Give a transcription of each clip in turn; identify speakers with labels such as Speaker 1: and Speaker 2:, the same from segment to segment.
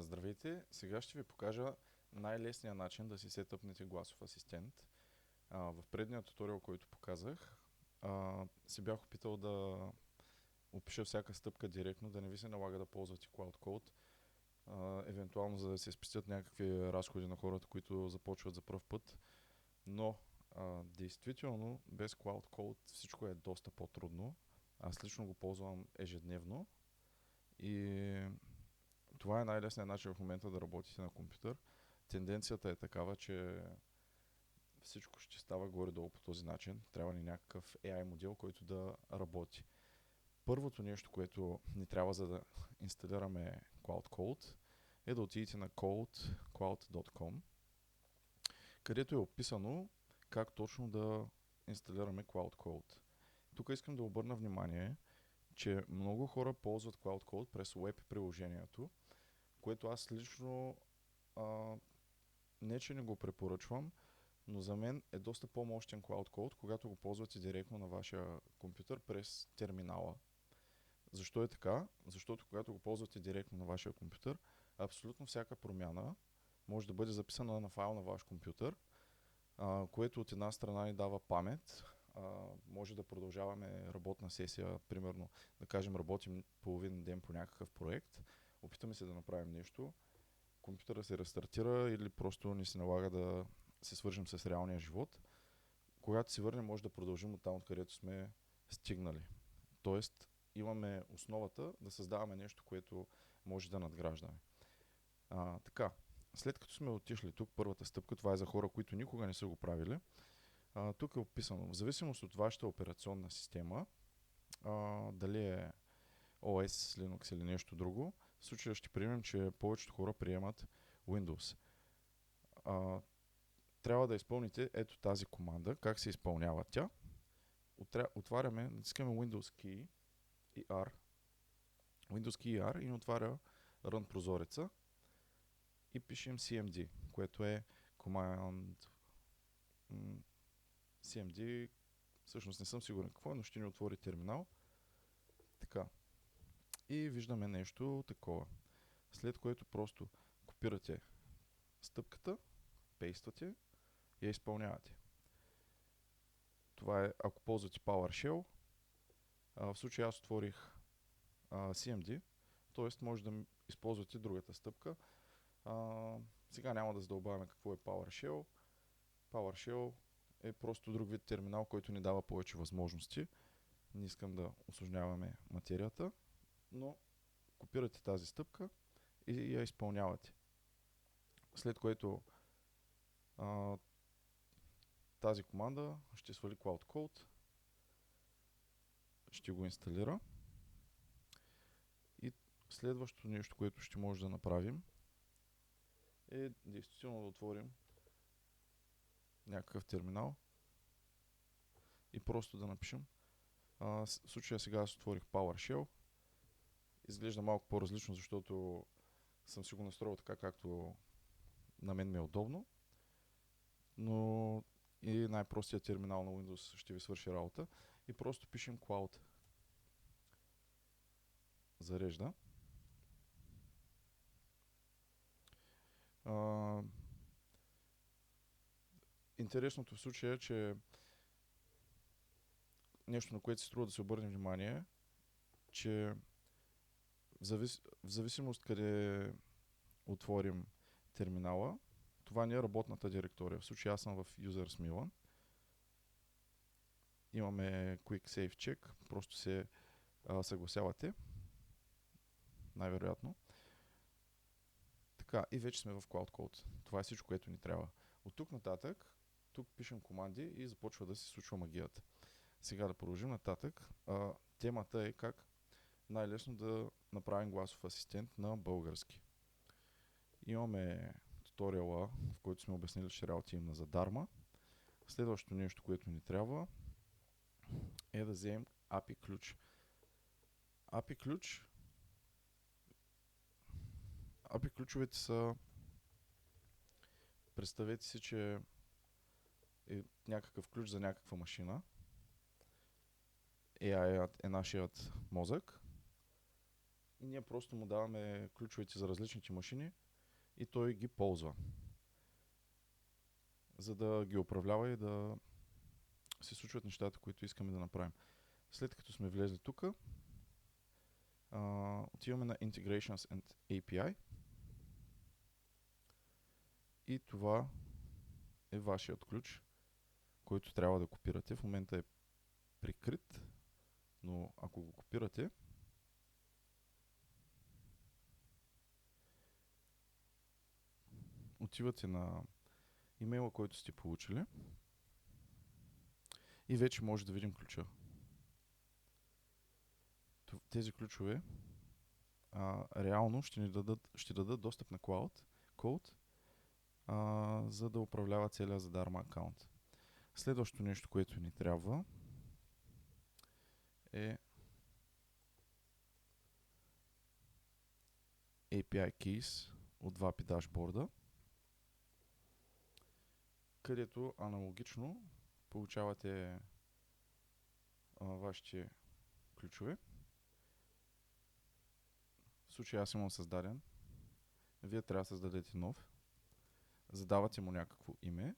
Speaker 1: Здравейте! Сега ще ви покажа най-лесния начин да си сетъпнете гласов асистент. В предния туториал, който показах, си бях опитал да опиша всяка стъпка директно, да не ви се налага да ползвате Cloud Code, евентуално за да се спестят някакви разходи на хората, които започват за пръв път. Но действително без Cloud Code всичко е доста по-трудно. Аз лично го ползвам ежедневно и това е най-лесният начин в момента да работите на компютър. Тенденцията е такава, че всичко ще става горе-долу по този начин. Трябва ни някакъв AI модел, който да работи. Първото нещо, което ни трябва за да инсталираме Cloud Code, е да отидете на cloud.com, където е описано как точно да инсталираме Cloud Code. Тук искам да обърна внимание, че много хора ползват Cloud Code през web приложението, което аз лично не че не го препоръчвам, но за мен е доста по-мощен Cloud Code, когато го ползвате директно на вашия компютър през терминала. Защо е така? Защото когато го ползвате директно на вашия компютър, абсолютно всяка промяна може да бъде записана на файл на ваш компютър, което от една страна ни дава памет. Може да продължаваме работна сесия, примерно да кажем работим половин ден по някакъв проект, опитаме се да направим нещо, компютъра се рестартира или просто ни се налага да се свържем с реалния живот. Когато се върнем, може да продължим от там, откъдето сме стигнали. Тоест, имаме основата да създаваме нещо, което може да надграждаме. Така, след като сме отишли тук, първата стъпка, това е за хора, които никога не са го правили. Тук е описано, в зависимост от вашата операционна система, дали е OS, Linux или нещо друго, в случая ще приемем, че повечето хора приемат Windows. Трябва да изпълните ето тази команда. Как се изпълнява тя? Отваряме, натискаме Windows Key и R. Windows Key и R и ни отваря Run прозореца и пишем CMD, което е Command CMD. Всъщност не съм сигурен какво е, но ще ни отвори терминал. Така. И виждаме нещо такова. След което просто копирате стъпката, пействате и я изпълнявате. Това е ако ползвате PowerShell. В случая аз отворих CMD, т.е. може да използвате другата стъпка. Сега няма да задълбаваме какво е PowerShell. PowerShell е просто друг вид терминал, който ни дава повече възможности. Не искам да усложняваме материята, но копирате тази стъпка и я изпълнявате. След което тази команда ще свали Cloud Code, ще го инсталира и следващото нещо, което ще може да направим, е действително да отворим някакъв терминал и просто да напишем. В случая сега аз отворих PowerShell. Изглежда малко по-различно, защото съм си го настроил така, както на мен ми е удобно. Но и най-простият терминал на Windows ще ви свърши работа. И просто пишем Cloud. Зарежда. Интересното в случая е, че нещо, на което се струва да се обърне внимание, че в зависимост къде отворим терминала, това не е работната директория. В случая аз съм в Users Milan. Имаме Quick Save Check. Просто се съгласявате. Най-вероятно. Така, и вече сме в Cloud Code. Това е всичко, което ни трябва. От тук нататък, тук пишем команди и започва да се случва магията. Сега да продължим нататък. Темата е как най-лесно да направим гласов асистент на български. Имаме туториала, в който сме обяснили, че работи има за дарма. Следващото нещо, което ни трябва, е да вземем API ключ. API ключовете са, представете си, че е някакъв ключ за някаква машина. AI е нашият мозък и ние просто му даваме ключовете за различните машини и той ги ползва, за да ги управлява и да се случват нещата, които искаме да направим. След като сме влезли тук, отиваме на Integrations and API и това е вашият ключ, който трябва да копирате. В момента е прикрит, но ако го копирате, отивате на имейла, който сте получили и вече може да видим ключа. Тези ключове реално ще дадат достъп на Cloud, за да управлява целия Zadarma акаунт. Следващото нещо, което ни трябва е API Keys от два API дашборда, където аналогично получавате вашите ключове. В случая аз имам създаден. Вие трябва да създадете нов. Задавате му някакво име.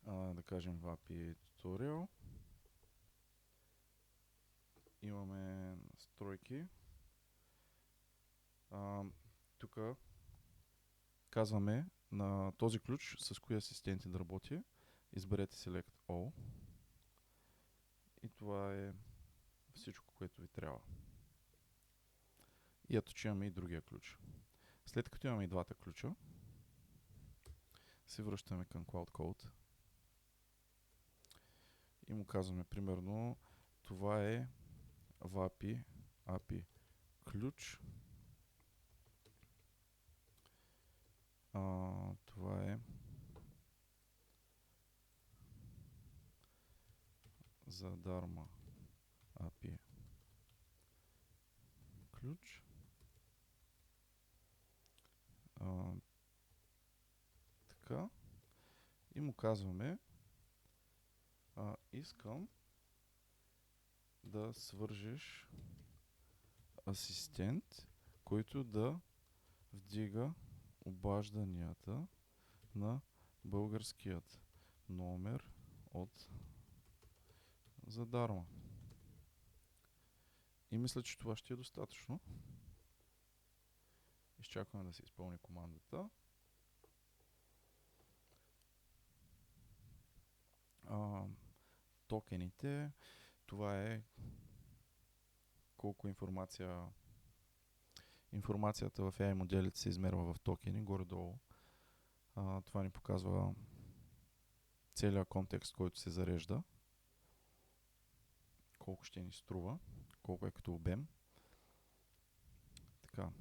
Speaker 1: Да кажем в API Tutorial. Имаме настройки. Тук казваме на този ключ с кои асистенти да работи. Изберете Select All. И това е всичко, което ви трябва. И ето, че имаме и другия ключ. След като имаме и двата ключа, се връщаме към Cloud Code и му казваме примерно това е VAPI API ключ. Това е Zadarma API ключ. Така. И му казваме искам да свържеш асистент, който да вдига обажданията на българският номер от Zadarma. И мисля, че това ще е достатъчно. Изчакваме да се изпълни командата. Токените, това е колко информацията в AI моделите се измерва в токени, горе-долу. Това ни показва целият контекст, който се зарежда. Колко ще ни струва, колко е като обем. Така.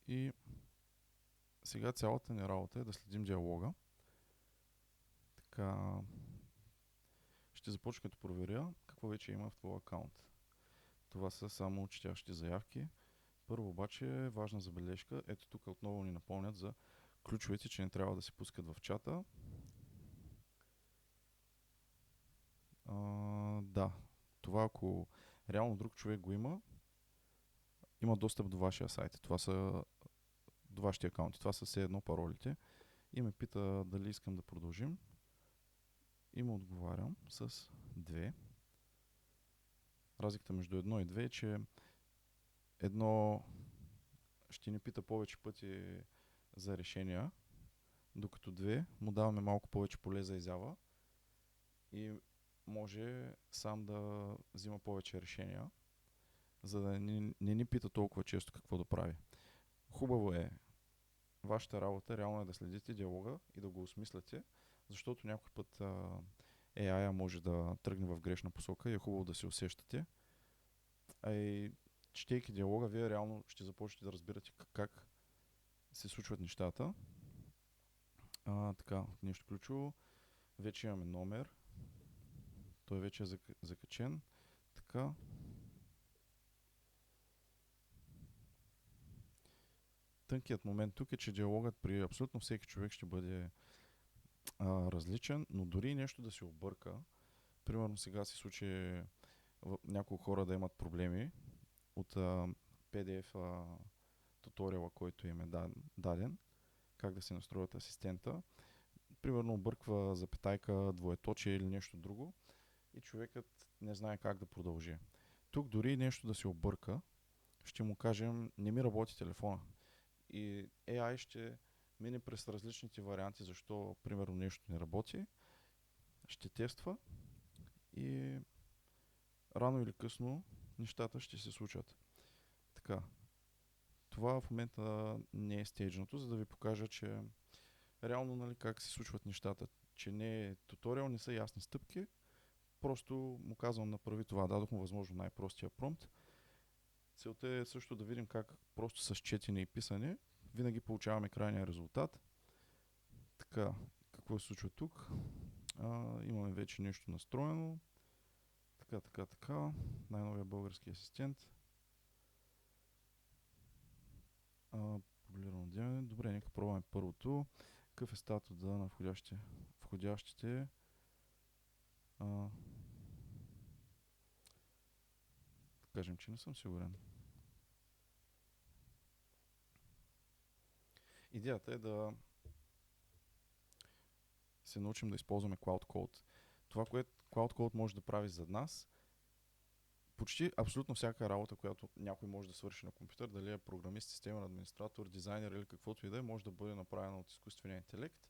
Speaker 1: И сега цялата ни работа е да следим диалога. Така. Ще започна като проверя какво вече има в твоя акаунт. Това са само четящи заявки. Първо обаче важна забележка. Ето тук отново ни напомнят за ключовете, че не трябва да се пускат в чата. Да. Това ако реално друг човек го има достъп до вашия сайт. Това са до вашите акаунти. Това са все едно паролите. И ме пита дали искам да продължим. И му отговарям с 2. Разликата между 1 и 2 е, че едно ще ни пита повече пъти за решения, докато 2 му даваме малко повече поле за изява и може сам да взима повече решения, за да не ни пита толкова често какво да прави. Хубаво е, вашата работа реално е да следите диалога и да го осмисляте, защото някой път AI може да тръгне в грешна посока и е хубаво да се усещате. И четейки диалога, вие реално ще започнете да разбирате как се случват нещата. Така, нещо ключово. Вече имаме номер. Той вече е закачен. Така. Тънкият момент тук е, че диалогът при абсолютно всеки човек ще бъде различен, но дори нещо да се обърка, примерно сега се случи няколко хора да имат проблеми от PDF туториала, който им е даден, как да се настроят асистента. Примерно обърква запетайка, двоеточие или нещо друго и човекът не знае как да продължи. Тук дори нещо да се обърка, ще му кажем, не ми работи телефона. И AI ще мине през различните варианти, защо примерно нещо не работи, ще тества и рано или късно нещата ще се случат. Така, това в момента не е стейджното, за да ви покажа, че реално, нали, как се случват нещата. Че не е туториал, не са ясни стъпки. Просто му казвам направи това. Дадох му възможно най-простия промпт. Целта е също да видим как просто с четене и писане винаги получаваме крайния резултат. Така, какво се случва тук? Имаме вече нещо настроено. Така. Най-новия български асистент. Проблирано деление. Добре, нека пробваме първото. Какъв е статуса на входящите? Кажем, че не съм сигурен. Идеята е да се научим да използваме Cloud Code. Това, което Cloud Code може да прави за нас, почти абсолютно всяка работа, която някой може да свърши на компютър, дали е програмист, системен администратор, дизайнер или каквото и да е, може да бъде направено от изкуствения интелект.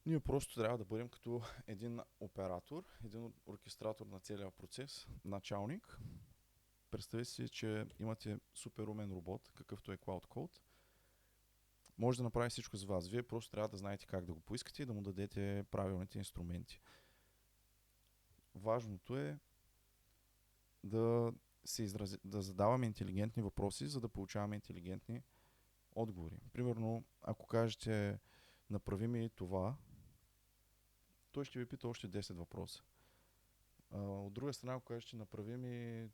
Speaker 1: Ние просто трябва да бъдем като един оператор, един оркестратор на целия процес, началник. Представете си, че имате супер умен робот, какъвто е Cloud Code. Може да направи всичко за вас. Вие просто трябва да знаете как да го поискате и да му дадете правилните инструменти. Важното е да задаваме интелигентни въпроси, за да получаваме интелигентни отговори. Примерно, ако кажете направи ми това, той ще ви пита още 10 въпроса. От друга страна, ако кажете направи ми,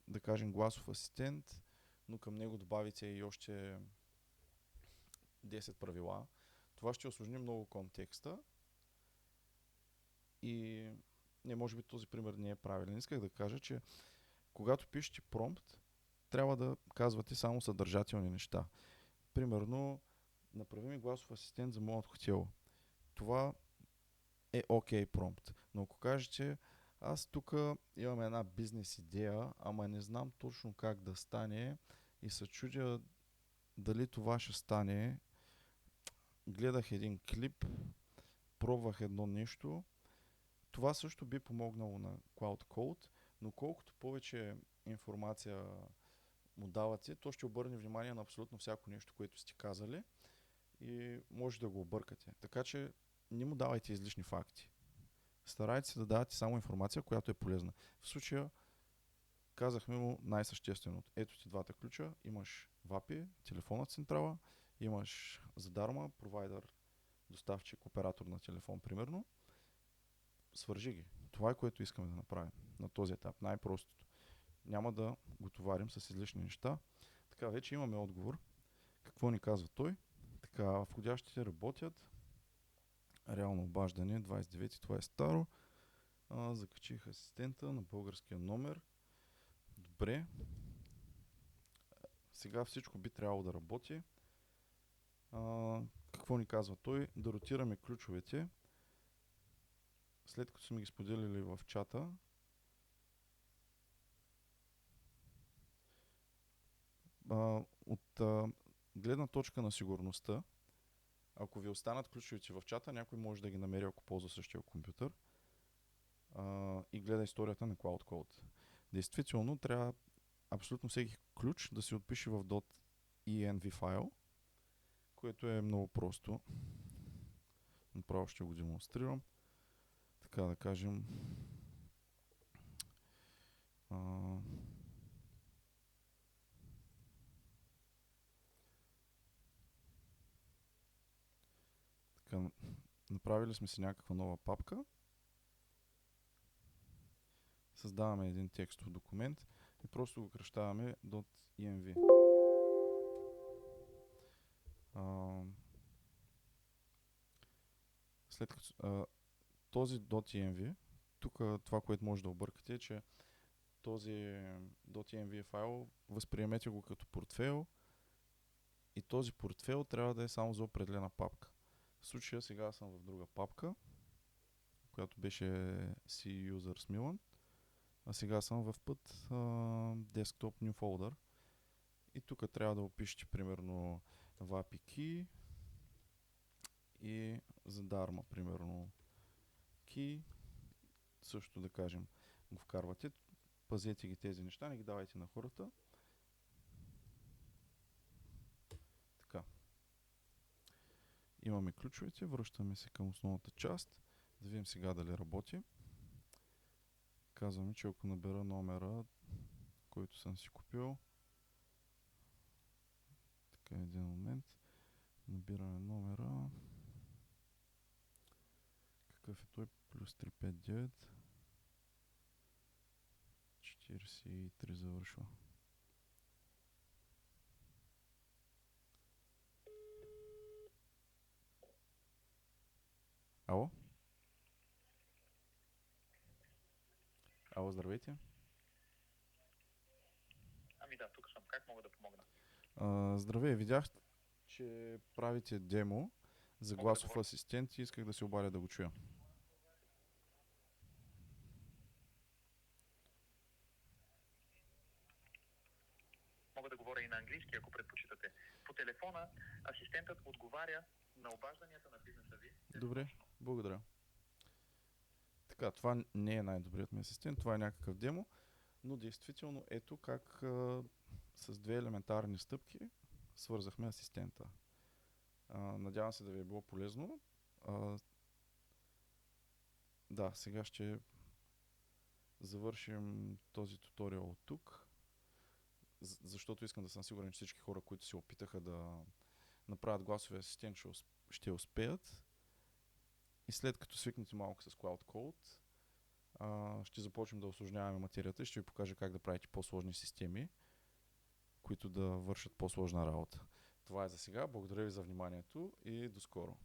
Speaker 1: да кажем, гласов асистент, но към него добавите и още 10 правила, това ще усложни много контекста и не, може би този пример не е правилен. Исках да кажа, че когато пишете промпт, трябва да казвате само съдържателни неща. Примерно, направи ми гласов асистент за моят хотел. Това е окей промпт. Но ако кажете, аз тук имам една бизнес идея, ама не знам точно как да стане и се чудя дали това ще стане, гледах един клип, пробвах едно нещо, това също би помогнало на Cloud Code, но колкото повече информация му давате, то ще обърне внимание на абсолютно всяко нещо, което сте казали и може да го объркате. Така че не му давайте излишни факти. Старайте се да давате само информация, която е полезна. В случая казахме му най-същественото. Ето ти двата ключа, имаш VAPI, телефонна централа, имаш задарма, провайдер, доставчик, оператор на телефон, примерно. Свържи ги. Това е, което искаме да направим на този етап. Най-простото. Няма да го товарим с излишни неща. Така, вече имаме отговор. Какво ни казва той? Така, входящите работят. Реално обаждане, 29, това е старо. Закачих асистента на българския номер. Добре. Сега всичко би трябвало да работи. Какво ни казва той? Да ротираме ключовете. След като сме ги споделили в чата, от гледна точка на сигурността, ако ви останат ключовете в чата, някой може да ги намери, ако ползва същия компютър и гледа историята на Cloud Code. Действително, трябва абсолютно всеки ключ да се отпише в .env файл, което е много просто. Направо ще го демонстрирам. Така да кажем. Така, направили сме си някаква нова папка. Създаваме един текстов документ и просто го кръщаваме .env. След като този .env тук това, което може да объркате е, че този .env файл възприемете го като портфейл и този портфейл трябва да е само за определена папка. В случая сега съм в друга папка, която беше C Users Milan, а сега съм в път Desktop New Folder и тук трябва да опишете примерно VAPI key и за Dharma примерно key, също да кажем го вкарвате. Пазете ги тези неща, не ги давайте на хората. Така. Имаме ключовете, връщаме се към основната част. Да видим сега дали работи. Казваме, че ако набера номера, който съм си купил, така един момент, набираме номера, какъв е той, плюс 359, 43 завършва. Ало? Ало, здравейте.
Speaker 2: Ами да, тук съм. Как мога да помогна?
Speaker 1: Здравей, видях, че правите демо за
Speaker 2: Мога да
Speaker 1: гласов
Speaker 2: говоря?
Speaker 1: асистент и исках да се обадя да го чуя.
Speaker 2: Мога да говоря и на английски, ако предпочитате. По телефона асистентът отговаря на обажданията на бизнеса ви.
Speaker 1: Добре, благодаря. Така, това не е най-добрият ми асистент, това е някакъв демо, но действително ето как с две елементарни стъпки свързахме асистента. Надявам се да ви е било полезно. Да, сега ще завършим този туториал от тук, защото искам да съм сигурен, че всички хора, които се опитаха да направят гласови асистент, ще успеят. И след като свикнете малко с Cloud Code, ще започнем да усложняваме материята и ще ви покажа как да правите по-сложни системи, които да вършат по-сложна работа. Това е за сега. Благодаря ви за вниманието и до скоро.